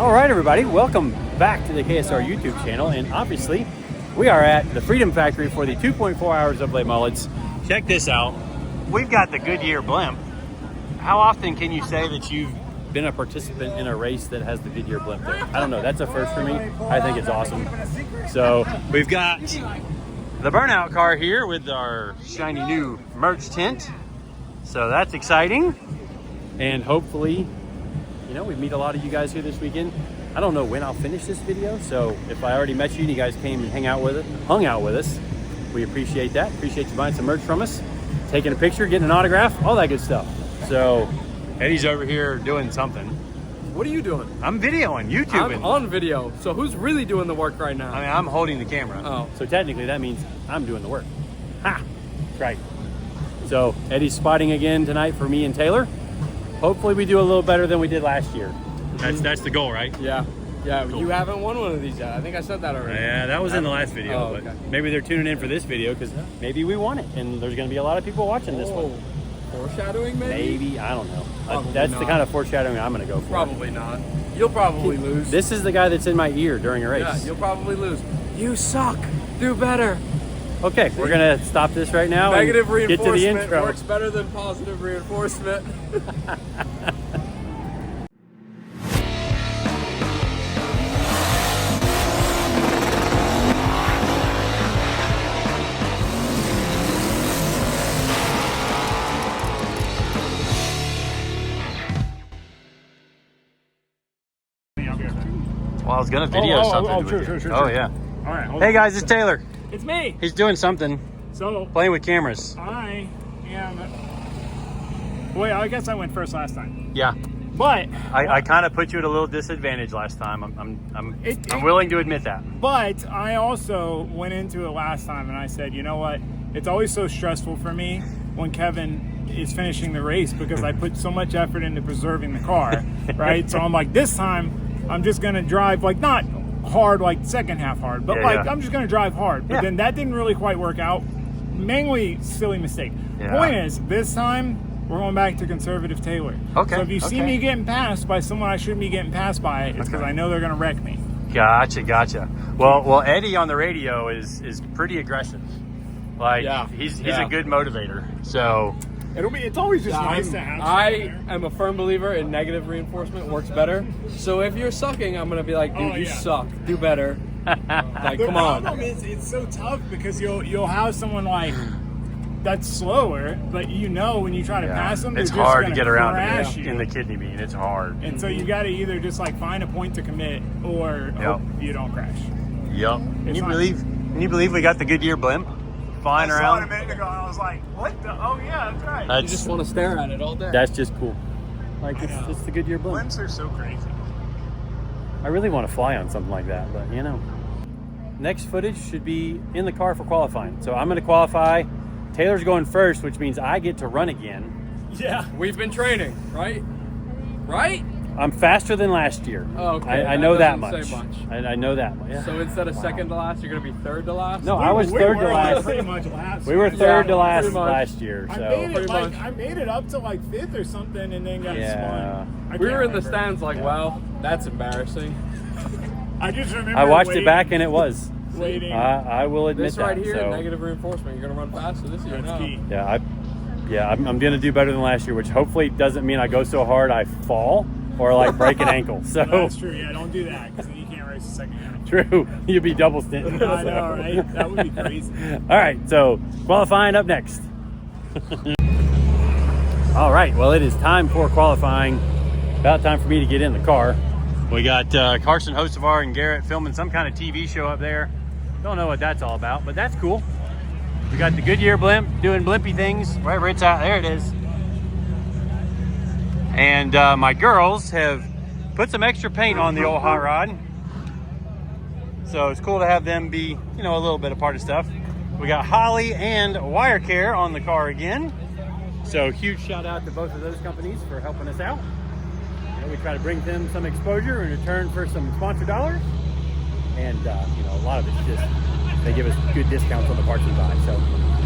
All right, everybody, welcome back to the KSR YouTube channel, and obviously we are at the Freedom Factory for the 2.4 Hours of Le Mullets. Check this out. We've got the Goodyear blimp. How often can you say that you've been a participant in a race that has the Goodyear blimp there? I don't know, that's a first for me. I think it's awesome. So we've got the burnout car here with our shiny new merch tent. So that's exciting. And hopefully, you know, we meet a lot of you guys here this weekend. I don't know when I'll finish this video, so if I already met you and you guys came and hung out with us, we appreciate that. Appreciate you buying some merch from us, taking a picture, getting an autograph, all that good stuff. So Eddie's over here doing something. What are you doing? I'm videoing, YouTubing. I'm on video, so who's really doing the work right now? I mean, I'm holding the camera. Oh. So technically that means I'm doing the work. Ha! That's right. So Eddie's spotting again tonight for me and Taylor. Hopefully we do a little better than we did last year. That's the goal, right? Yeah. Cool. You haven't won one of these yet. I think I said that already. Yeah, that was in the last video. Oh, okay. But maybe they're tuning in for this video because maybe we won it, and there's going to be a lot of people watching this one. Foreshadowing, maybe? Maybe, I don't know. That's the kind of foreshadowing I'm going to go for. Probably not. You'll probably lose. This is the guy that's in my ear during a race. Yeah, you'll probably lose. You suck. Do better. Okay, we're going to stop this right now. Negative and get to the reinforcement intro. works better than positive reinforcement. Well, I was going to video something. Sure. Oh, yeah. All right. Hey, guys, it's Taylor. It's me. He's doing something, So playing with cameras. I am. Wait, I guess I went first last time. Yeah. But I kind of put you at a little disadvantage last time. I'm willing to admit that. But I also went into it last time and I said, you know what? It's always so stressful for me when Kevin is finishing the race because I put so much effort into preserving the car, right? So I'm like, this time I'm just gonna drive like not hard, like second half hard, but I'm just gonna drive hard. But then that didn't really quite work out. Mainly silly mistake. Point is, this time we're going back to conservative Taylor. Okay. So if you see me getting passed by someone I shouldn't be getting passed by, it's because I know they're gonna wreck me. Gotcha. Well, Eddie on the radio is pretty aggressive. Like he's a good motivator. So It's always just nice to have. I am a firm believer in negative reinforcement works better. So if you're sucking, I'm gonna be like, dude, you suck. Do better. Like, The come on. problem is it's so tough because you'll have someone like that's slower, but you know when you try to pass them, it's they're just hard to gonna get around crash you. in the kidney bean. It's hard. And so you got to either just like find a point to commit or hope you don't crash. Yep. Can you believe we got the Goodyear blimp flying around? I saw it a minute ago and I was like, what the? Oh yeah, that's right. You just want to stare at it all day. That's just cool. Like it's the Goodyear blimp. Blimps are so crazy. I really want to fly on something like that, but you know. Next footage should be in the car for qualifying. So I'm going to qualify. Taylor's going first, which means I get to run again. Yeah. We've been training, right? Right? I'm faster than last year. Oh, okay. I know that doesn't much. say much. I know that much. Yeah. So instead of second to last, you're going to be third to last? No, I was third to last. Pretty much last. We were third to last pretty much. last year. So I made it up to like fifth or something, and then got spun. We were in the stands like, wow, that's embarrassing. I just remember. I watched it back, and it was. Waiting. I will admit This right that. here, So. negative reinforcement. You're going to run faster this year. That's key. I'm going to do better than last year, which hopefully doesn't mean I go so hard I fall or like break an ankle. So No, that's true. Yeah, don't do that because then you can't race the second half. True. You'd be double stinting. I know, right? That would be crazy. All right, so qualifying up next. All right, well, it is time for qualifying. About time for me to get in the car. We got Carson Hocevar and Garrett filming some kind of TV show up there. Don't know what that's all about, but that's cool. We got the Goodyear blimp doing blimpy things. Wherever it's at, there it is. And my girls have put some extra paint on the old hot rod. So it's cool to have them be, you know, a little bit a part of stuff. We got Holly and WireCare on the car again. So huge shout out to both of those companies for helping us out. You know, we try to bring them some exposure in return for some sponsor dollars. And, you know, a lot of it's just, they give us good discounts on the parts we buy. So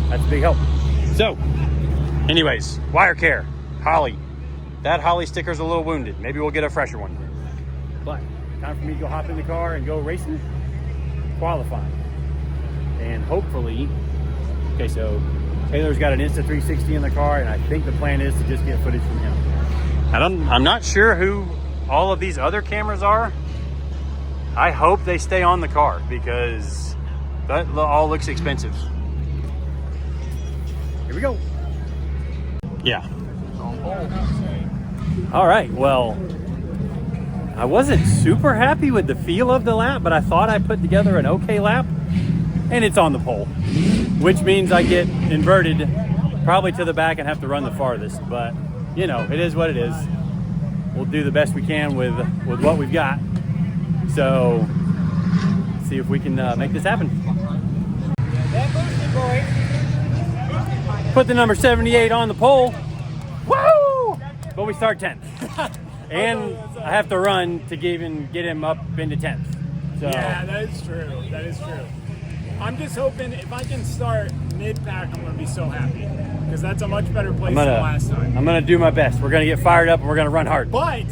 that's a big help. So anyways, WireCare, Holly. That Holly sticker's a little wounded. Maybe we'll get a fresher one. But time for me to go hop in the car and go racing, qualifying. And hopefully, okay, so Taylor's got an Insta360 in the car, and I think the plan is to just get footage from him. I'm not sure who all of these other cameras are. I hope they stay on the car because that all looks expensive. Here we go. Yeah. All right, well, I wasn't super happy with the feel of the lap, but I thought I put together an okay lap, and it's on the pole, which means I get inverted probably to the back and have to run the farthest, but you know, it is what it is. We'll do the best we can with what we've got. So, see if we can make this happen. Put the number 78 on the pole. Woo! But we start 10th. And I have to run to even get him up into 10th. So. Yeah, that is true. That is true. I'm just hoping if I can start mid-pack, I'm going to be so happy. Because that's a much better place than last time. I'm going to do my best. We're going to get fired up and we're going to run hard. But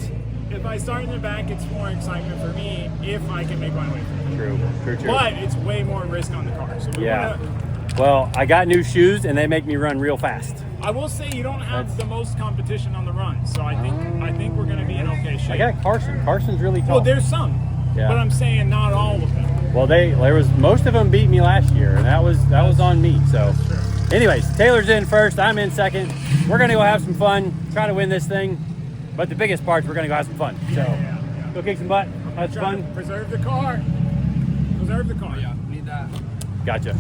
if I start in the back, it's more excitement for me if I can make my way through. True. But it's way more risk on the car. So Well, I got new shoes and they make me run real fast. I will say you don't have the most competition on the run, so I think we're going to be in okay shape. I got Carson. Carson's really tall. Well, there's some, but I'm saying not all of them. Well, there was most of them beat me last year, and that was on me. So, anyways, Taylor's in first. I'm in second. We're going to go have some fun, try to win this thing. But the biggest part is we're going to go have some fun. So, go kick some butt. Have fun. Preserve the car. Preserve the car. Yeah, need that. Gotcha.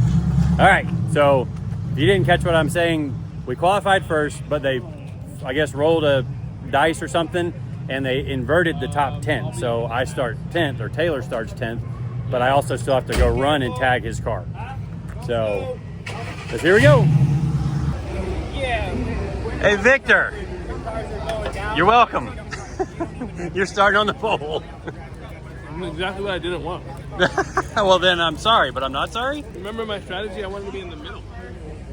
All right. So, if you didn't catch what I'm saying, we qualified first, but they, I guess, rolled a dice or something, and they inverted the top 10. So I start 10th, or Taylor starts 10th, but I also still have to go run and tag his car. So, here we go. Hey, Victor. You're welcome. You're starting on the pole. Exactly what I didn't want. Well, then I'm sorry, but I'm not sorry. Remember my strategy? I wanted to be in the middle.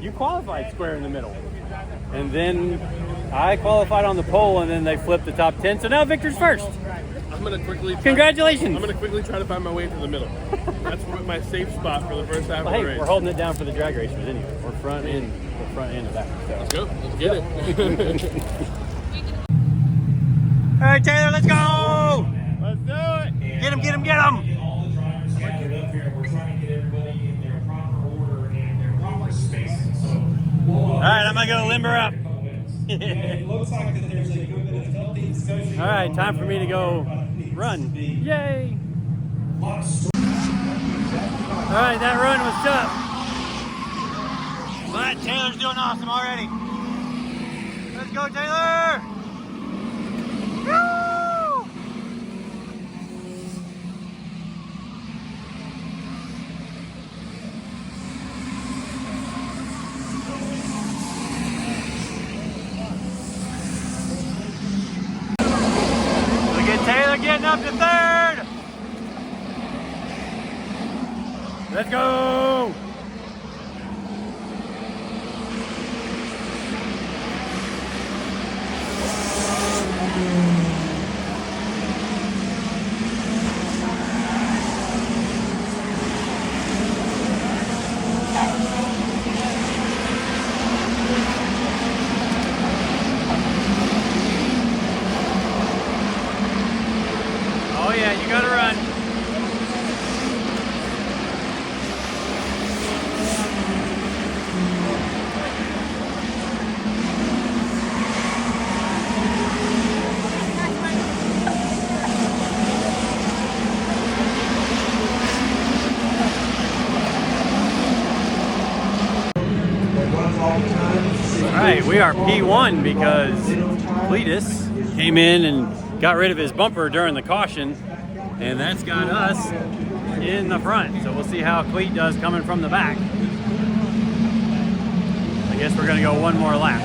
You qualified square in the middle. And then I qualified on the pole, and then they flipped the top 10. So now Victor's first. I'm going to quickly... Congratulations. I'm going to quickly try to find my way to the middle. That's my safe spot for the first half of the race. We're holding it down for the drag racers anyway. We're front end and back. So. Let's go. Let's get it. All right, Taylor, let's go. Let's do it. Get him, get him, get him. All right, I'm going to go limber up. All right, time for me to go run. Yay. All right, that run was tough. But Taylor's doing awesome already. Let's go, Taylor. Woo! Taylor getting up to third. Let's go. Oh yeah, you gotta run. All right, we are P1 because Cletus came in and got rid of his bumper during the caution, and that's got us in the front. So we'll see how Cleet does coming from the back. I guess we're gonna go one more lap.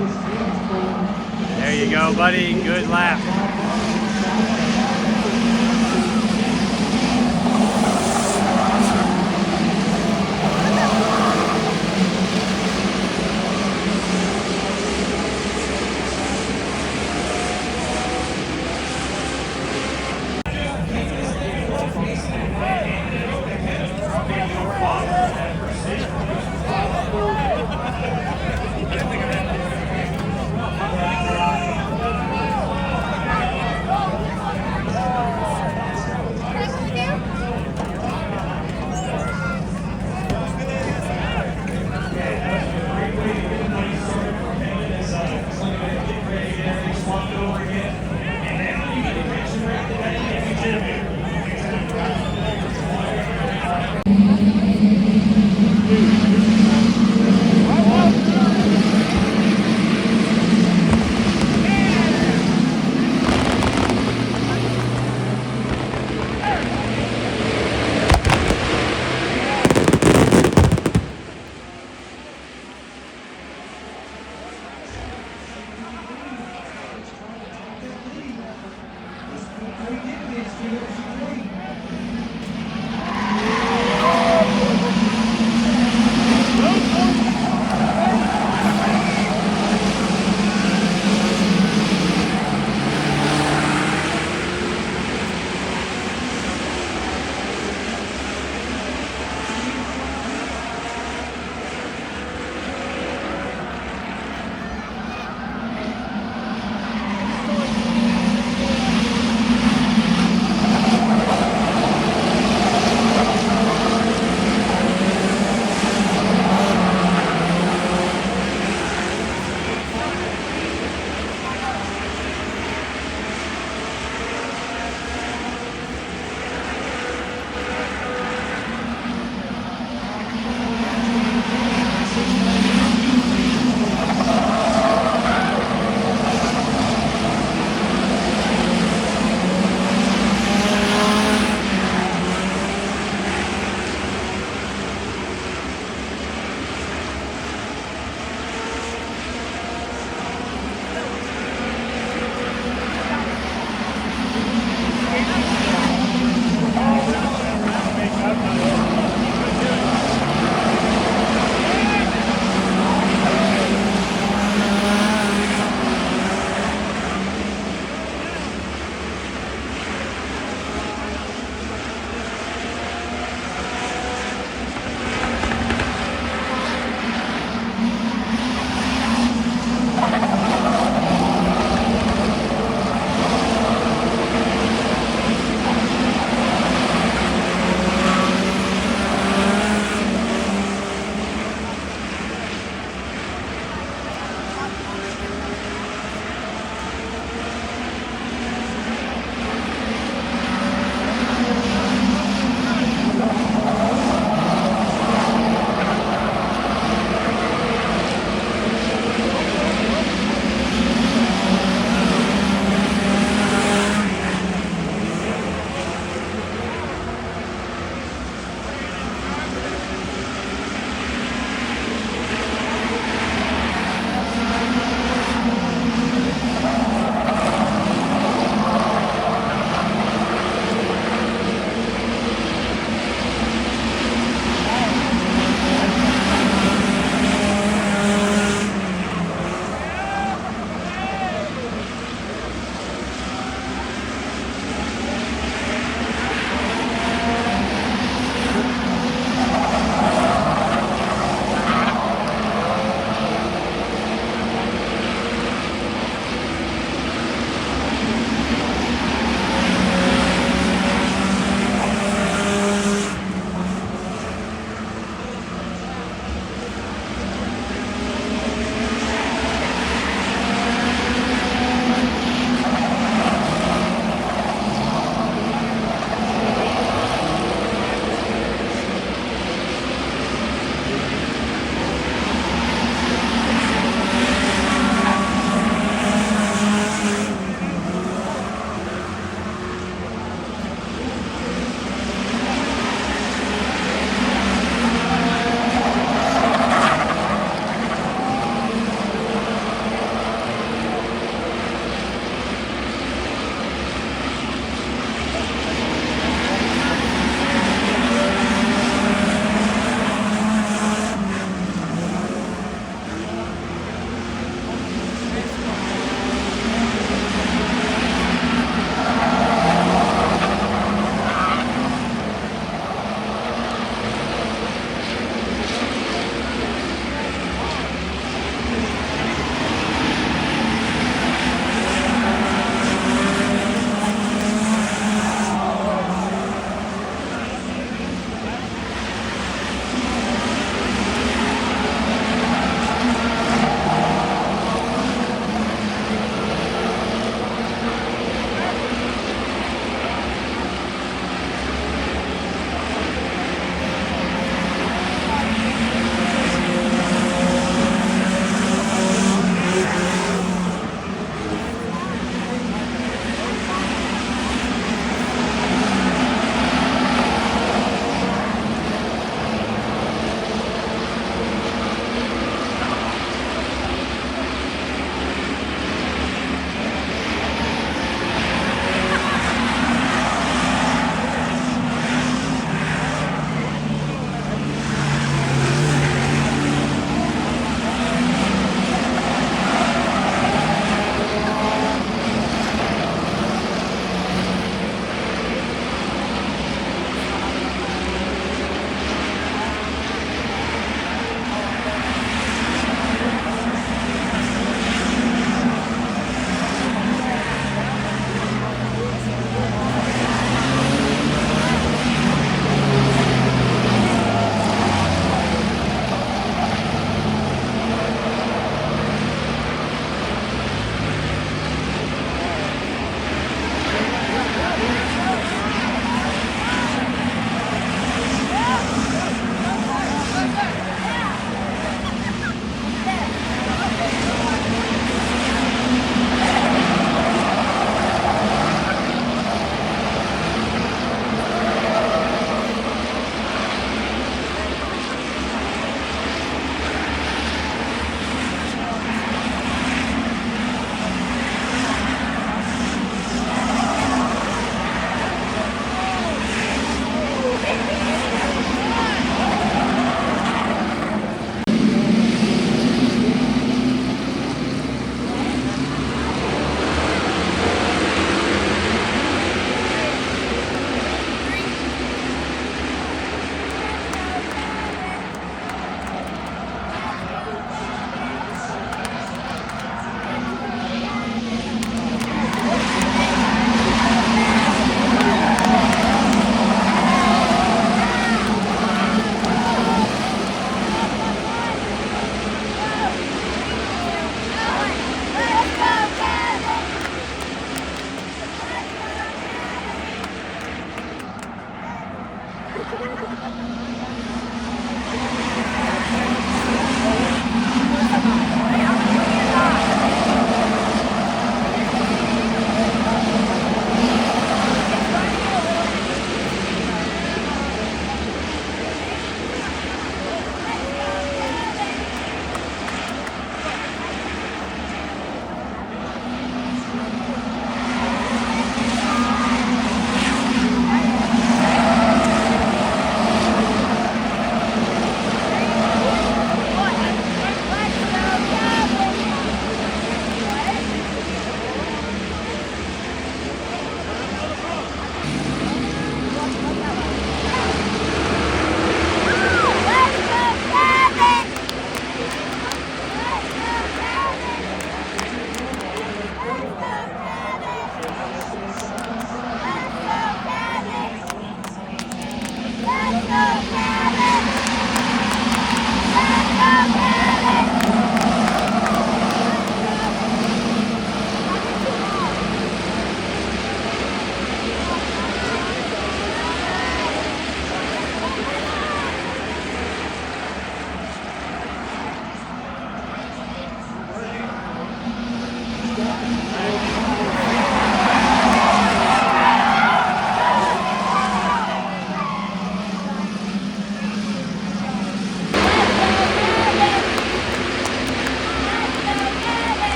There you go, buddy. Good lap.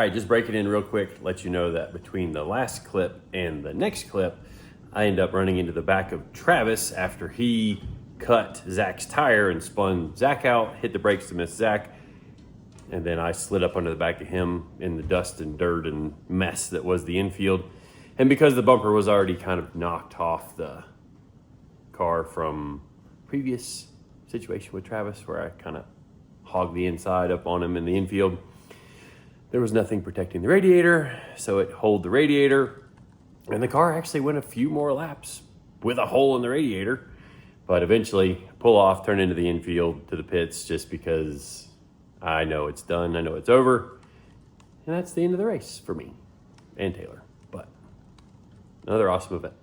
right, just break it in real quick, let you know that between the last clip and the next clip, I end up running into the back of Travis after he cut Zach's tire and spun Zach out, hit the brakes to miss Zach, and then I slid up under the back of him in the dust and dirt and mess that was the infield. And because the bumper was already kind of knocked off the car from previous situation with Travis where I kind of hogged the inside up on him in the infield, there was nothing protecting the radiator, so it holed the radiator, and the car actually went a few more laps with a hole in the radiator, but eventually pull off, turn into the infield to the pits just because I know it's done, I know it's over, and that's the end of the race for me and Taylor. But another awesome event.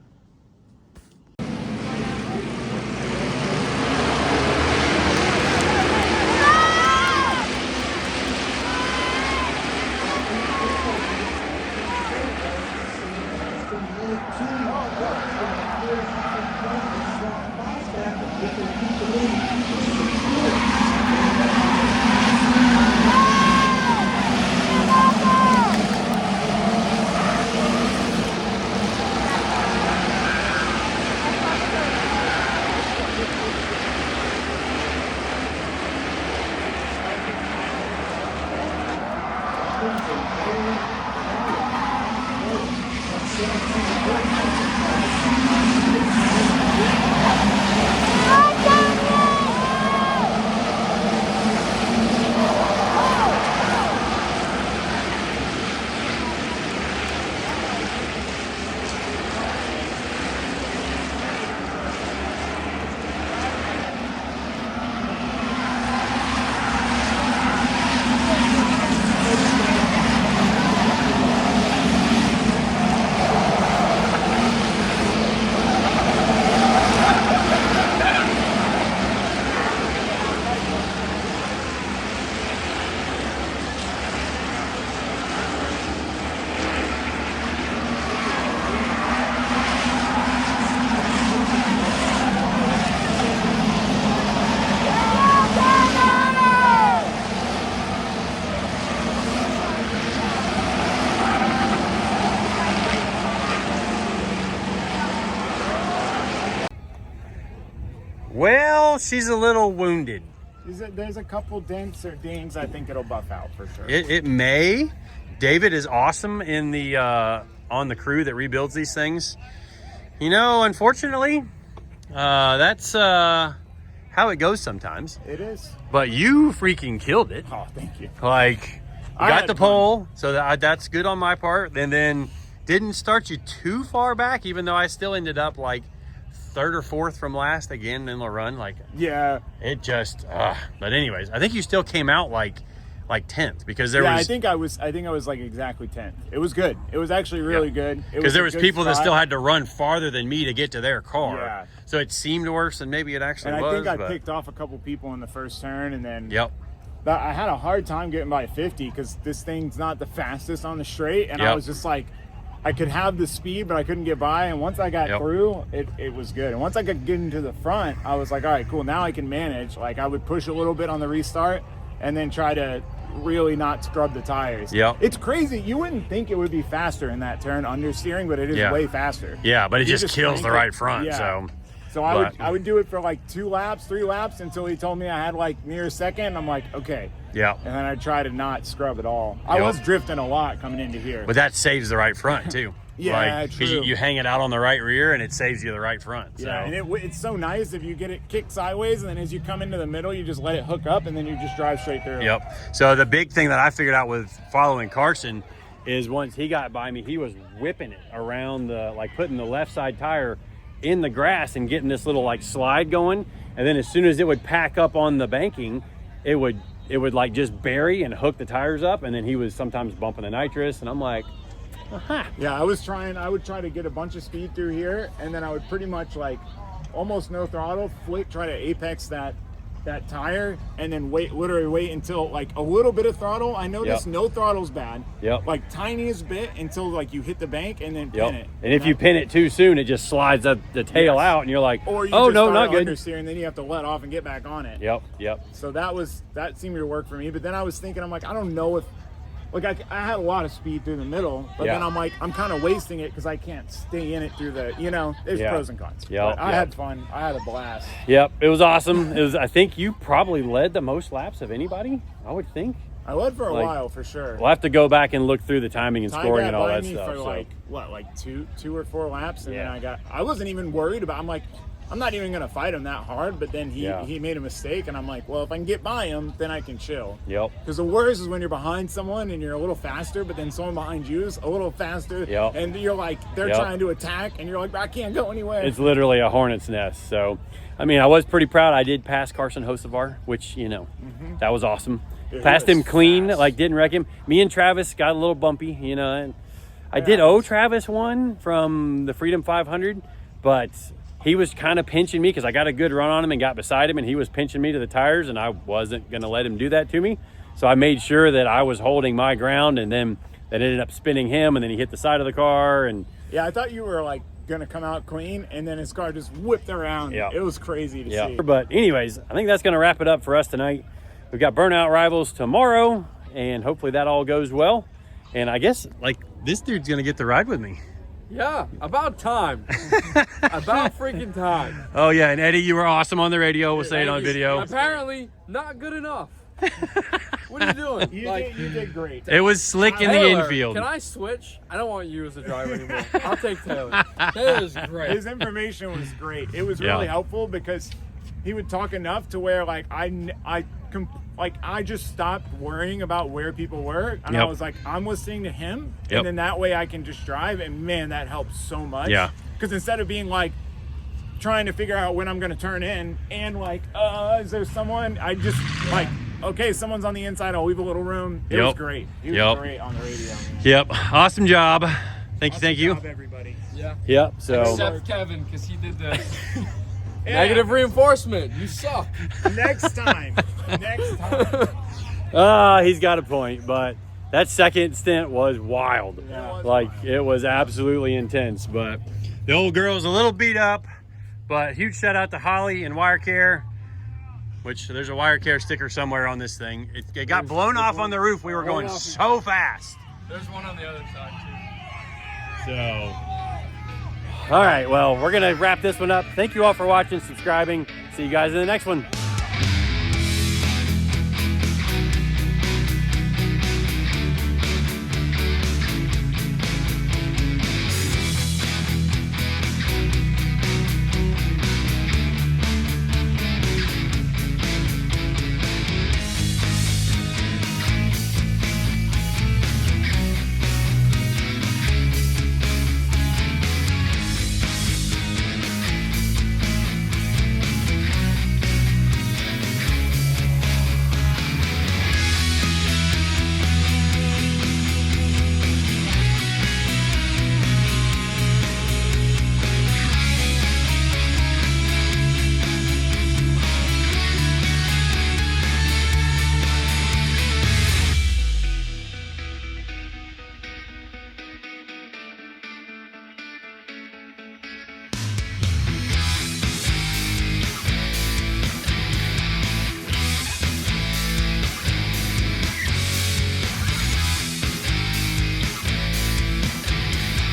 Well, she's a little wounded. There's a couple dents or dings. I think it'll buff out for sure. It may. David is awesome in the on the crew that rebuilds these things. You know, unfortunately, that's how it goes sometimes. It is. But you freaking killed it. Oh, thank you. Like, you got the pole, so that's good on my part. And then didn't start you too far back, even though I still ended up like third or fourth from last again in the run. Like, yeah, it just but anyways, I think you still came out like 10th because there was I think I was like exactly 10th. It was good. It was actually really good because there was people spot. that still had to run farther than me to get to their car. Yeah. So it seemed worse than maybe it actually and was. I think I picked off a couple people in the first turn, and then I had a hard time getting by 50 because this thing's not the fastest on the straight, and I was just like, I could have the speed, but I couldn't get by. And once I got through, it was good. And once I could get into the front, I was like, all right, cool. Now I can manage. Like, I would push a little bit on the restart and then try to really not scrub the tires. It's crazy. You wouldn't think it would be faster in that turn understeering, but it is way faster. Yeah, but it just kills the right front. Yeah. So I would do it for like 2 laps, 3 laps until he told me I had like near a second. I'm like, okay. Yeah. And then I'd try to not scrub at all. I was drifting a lot coming into here. But that saves the right front too. True. You hang it out on the right rear and it saves you the right front. So. Yeah, and it's so nice if you get it kicked sideways and then as you come into the middle, you just let it hook up and then you just drive straight through. Yep. So the big thing that I figured out with following Carson is once he got by me, he was whipping it around putting the left side tire in the grass and getting this little like slide going, and then as soon as it would pack up on the banking, it would like just bury and hook the tires up, and then he was sometimes bumping the nitrous, and I'm like, aha. Yeah, I would try to get a bunch of speed through here, and then I would pretty much like almost no throttle, try to apex that tire, and then literally wait until like a little bit of throttle. I noticed no throttle's bad. Like tiniest bit until like you hit the bank and then pin it. And if you pin it too soon, it just slides up the tail out, and you're like, or you not good. Understeer, and then you have to let off and get back on it. So that seemed to work for me. But then I was thinking, I'm like, I don't know if like I had a lot of speed through the middle, but then I'm like, I'm kind of wasting it because I can't stay in it through the, there's pros and cons. Yep. I had fun. I had a blast. Yep, it was awesome. It was. I think you probably led the most laps of anybody, I would think. I led for a while for sure. We'll have to go back and look through the timing and scoring and all that stuff. For like two or four laps, and then I wasn't even worried about. I'm like, I'm not even gonna fight him that hard. But then he made a mistake, and I'm like, well, if I can get by him, then I can chill. Yep. Because the worst is when you're behind someone and you're a little faster, but then someone behind you is a little faster, and you're like, they're trying to attack, and you're like, I can't go anywhere. It's literally a hornet's nest. So, I mean, I was pretty proud. I did pass Carson Hocevar, which that was awesome. Passed him clean, like didn't wreck him. Me and Travis got a little bumpy, and I did owe Travis one from the Freedom 500, but he was kind of pinching me because I got a good run on him and got beside him, and he was pinching me to the tires, and I wasn't going to let him do that to me. So I made sure that I was holding my ground, and then that ended up spinning him, and then he hit the side of the car. And yeah, I thought you were like going to come out clean, and then his car just whipped around. Yeah. It was crazy to see. But anyways, I think that's going to wrap it up for us tonight. We've got Burnout Rivals tomorrow, and hopefully that all goes well. And I guess, like, this dude's going to get the ride with me. Yeah, about time. About freaking time. Oh, yeah, and Eddie, you were awesome on the radio. We'll say it on video. Apparently, not good enough. What are you doing? You did great. It was slick in the infield. Can I switch? I don't want you as the driver anymore. I'll take Taylor. Taylor's great. His information was great. It was really helpful because he would talk enough to where like I just stopped worrying about where people were, and I was like, I'm listening to him, and then that way I can just drive, and man, that helps so much. Yeah. Because instead of being like trying to figure out when I'm going to turn in, and like, is there someone? I just like, okay, someone's on the inside. I'll leave a little room. It was great. He was great on the radio. Yep. Awesome job. Thank you. Job, everybody. Yeah. Yep. So. Except Kevin, because he did the negative reinforcement. You suck. Next time. Next time. He's got a point, but that second stint was wild. Yeah. It was absolutely intense. But the old girl's a little beat up. But huge shout out to Holly and WireCare, which there's a WireCare sticker somewhere on this thing. It got blown off on the roof. We were going so fast. There's one on the other side too. So, all right, well, we're going to wrap this one up. Thank you all for watching, subscribing. See you guys in the next one.